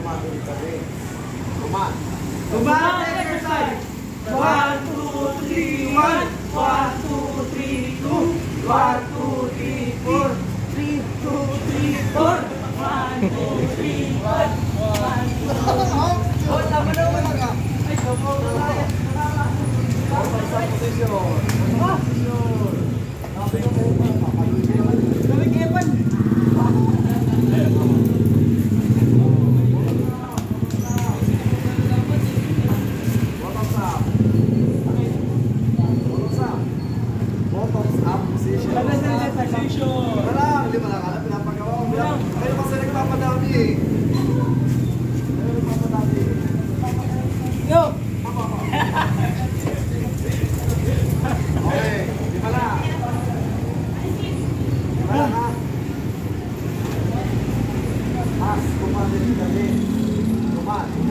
kumatuloy kami. Kuman. Kuman exercise. 1, 2, 3, 1. 1, 2, 3, 2. 1, 2, 3, 4. 3, 2, 3, 4. 1, 2, 3, 1. 1, 2, 3, 1. Oh, tama na talaga. Ay, sopo na tayo. Sa posisyon. Gawin kayo pan.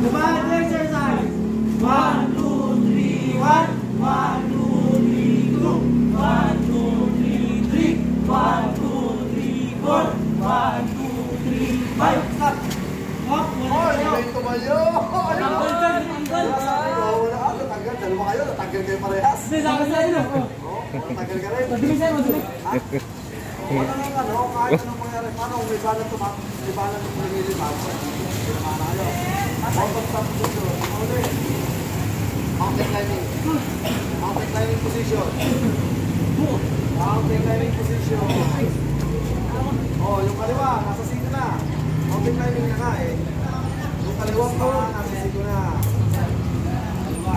Command exercise. 1, 2, 3, 1. 1, 2, 3, 2. 1, 2, 3, 4. 1, 2, 3, 1. 1, 2, 3, 1. 1, 2, 3, 5. Stop. Hop. May tumayo. Wala ka. Natanggal. Dalawa kayo. Natanggal kayo parehas. Hindi, sa akin sa'yo. Natanggal ka rin. Madumi sa'yo, madumi. Wala nang kahit anong mangyari. Paano kung may balat nililipat? Pinamana kayo. Stop position. Mountain climbing. Mountain climbing position. Mountain climbing position. Oh, yung kaliwa, nasa sito na. Mountain climbing na nga eh. Yung kaliwa pa, nasa sito na. Kaliwa.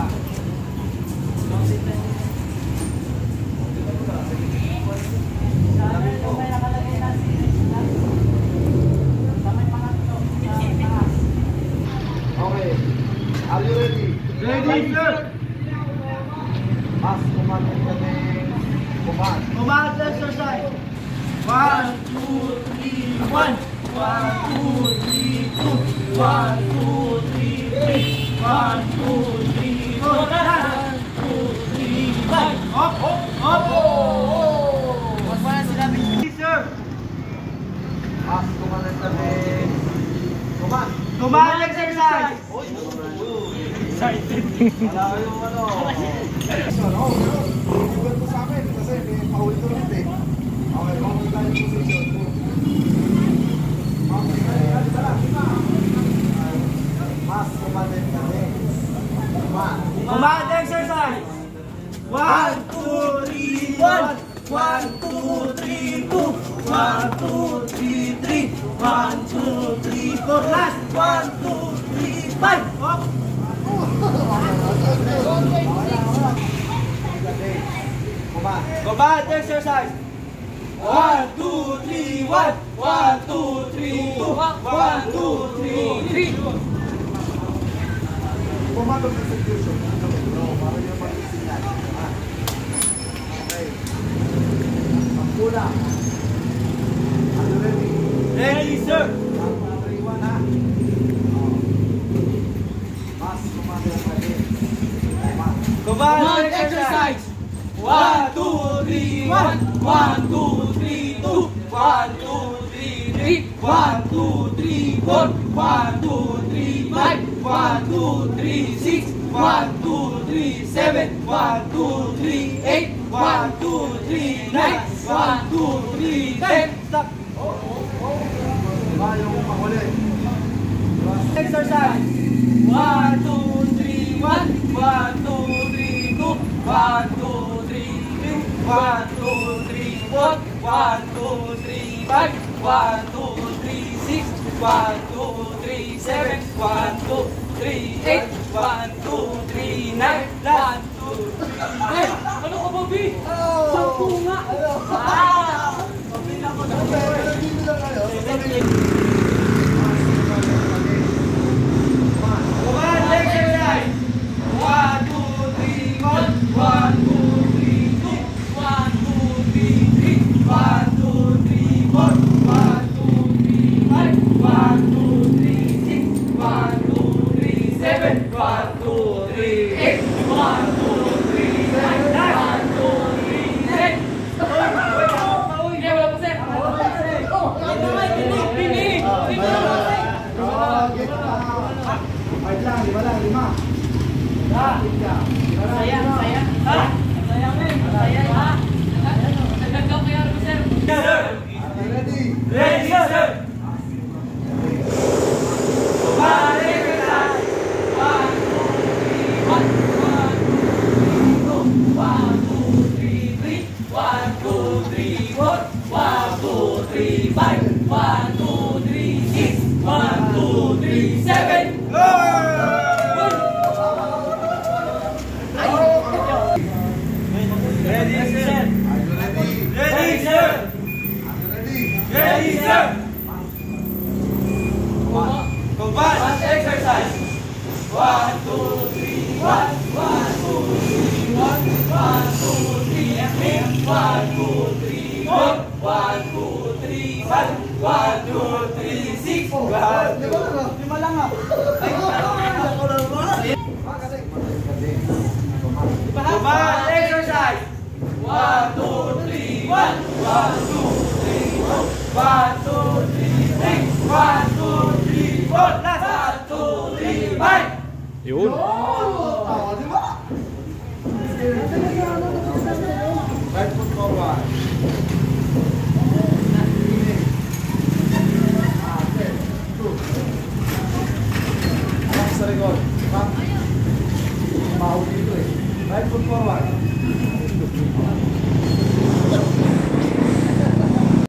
Mountain climbing. Okay. Are you ready? Ready, sir. Mas kumain kami. Kumain. Command exercise. 1, 2, 3, 1. 1, 2, 3, 2. 1, 2, 3, 3. 1, 2, 3, 4. 1, 2, 3, 5. Hop, hop, hop. Wag pa na sinabi. Sir. Mas kumain kami. Kumain. Command exercise. Excited. Wala kayong ano. Ibigay ko sa amin kasi may paulit-ulit eh. Okay, mountain climbing position. Mountain climbing. Mas kumain kami. Kumain. Command exercise. 1, 2, 3, 1. 1, 2, 3, 2. 1, 2, 3, 3. 1, 2, 3, 4. Last. 1, 2, 3, 5. Hop. Command exercise. 1, 2, 3, 1. 1, 2, 3, 2. 1, 2, 3, 3. Pumatong sa execution. Para yung mag-isinan. Okay. Pagpula. Are you ready? Ready, sir. 1, 2, 3, 1 ha. Mas kumain kami. Command exercise. 1, 2, 3, 1. 1, 2, 3, 2. 1, 2, 3, 3. 1, 2, 3, 4. 1, 2, 3, 5. 1, 2, 3, 6. 1, 2, 3, 7. 1, 2, 3, 8. 1, 2, 3, 9. 1, 2, 3, 10. Stop. Yung mahuli. Exercise. 1, 2, 3, 1. 1, 2, 3, 2. 1, 2, 3, 3. 1, 2, 3, 4. 1, 2, 3, 5. 1, 2, 3, 6. 1, 2, 3, 7. 1, 2, 3, 8. 1, 2, 3, 9. 1, 2, 3, 10. Ano ka, Bobby? Sampu nga. Pabila ko na. Command exercise. 1, 2, 3, 1. 1, 2, 3, 2. 1, 2, 3, 3. 1, 2, 3, 4. 1, 2, 3, 5. 1, 2, 3, 6. 1, 2, 3, 7. 1, 2, 3, 8. 1, 2, 3, 9. 1, 2, 3, 10. Hindi, wala pa, sir. Pini! 5 lang, 5 lang, 5. Ah, saya, saya. Ha? Saya, men. Saya, ha? Nagagaw ko yan, sir. Yes, sir. Ready? Ready, sir. One, exercise. 1, 2, 3, 1, 2, 3, 4. 1, 2, 3, 5. 1, 2, 3, 6. 1, 2, 3, 7. Go! Ready, sir. Are you ready? Ready, sir. Are you ready? Ready, sir. One exercise. 1, 2, 3, 1. 1, 2, 3, 1. 1, 2, 3, 1, 2, 3, 4. 1, 2, 3, 5. 1, 2, 3, 6. 5 lang ah. One exercise. 1, 2, 3, 1. 1, 2, 3, 4. 1, 2, 3, 6. 1, 2, 3, 4. Last. 1, 2, 3, 5. Yun. Oh, di ba? 5 foot forward. Sa record. Mahuli ito eh. 5 foot forward.